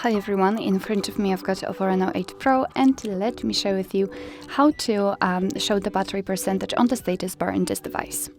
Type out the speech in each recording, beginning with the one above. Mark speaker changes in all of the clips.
Speaker 1: Hi everyone, in front of me I've got OPPO Reno8 Pro, and let me share with you how to show the battery percentage on the status bar in this device.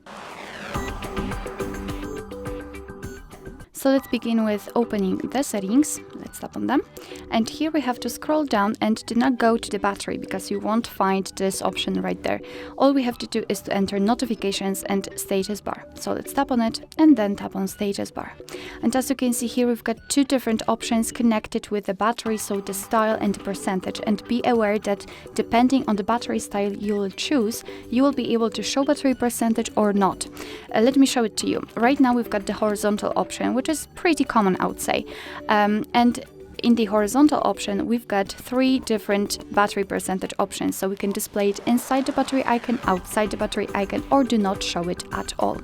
Speaker 1: So let's begin with opening the settings. Let's tap on them. And here we have to scroll down and do not go to the battery because you won't find this option right there. All we have to do is to enter notifications and status bar. So let's tap on it and then tap on status bar. And as you can see here, we've got two different options connected with the battery, so the style and the percentage. And be aware that depending on the battery style you will choose, you will be able to show battery percentage or not. Let me show it to you. Right now we've got the horizontal option, which is pretty common, I would say. And in the horizontal option, we've got three different battery percentage options. So we can display it inside the battery icon, outside the battery icon, or do not show it at all.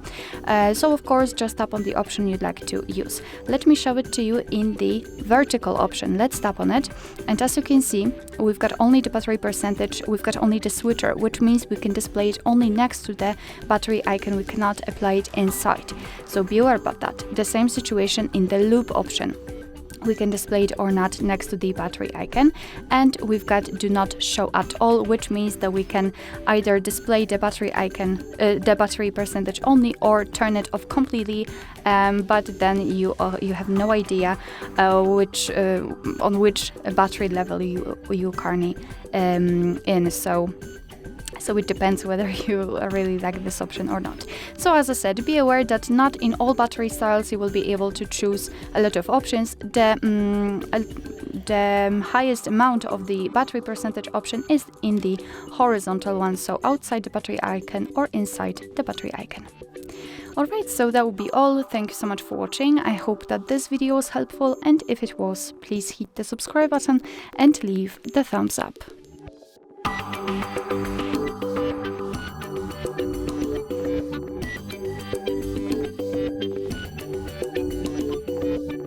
Speaker 1: So of course, just tap on the option you'd like to use. Let me show it to you in the vertical option. Let's tap on it. And as you can see, we've got only the battery percentage, we've got only the switcher, which means we can display it only next to the battery icon. We cannot apply it inside. So be aware about that. The same situation in the loop option. We can display it or not next to the battery icon, and we've got do not show at all, which means that we can either display the battery icon, the battery percentage only, or turn it off completely, but then you have no idea on which battery level you currently in. So it depends whether you really like this option or not. So as I said, be aware that not in all battery styles you will be able to choose a lot of options. The highest amount of the battery percentage option is in the horizontal one, so outside the battery icon or inside the battery icon. Alright, so that will be all. Thank you so much for watching. I hope that this video was helpful, and if it was, please hit the subscribe button and leave the thumbs up.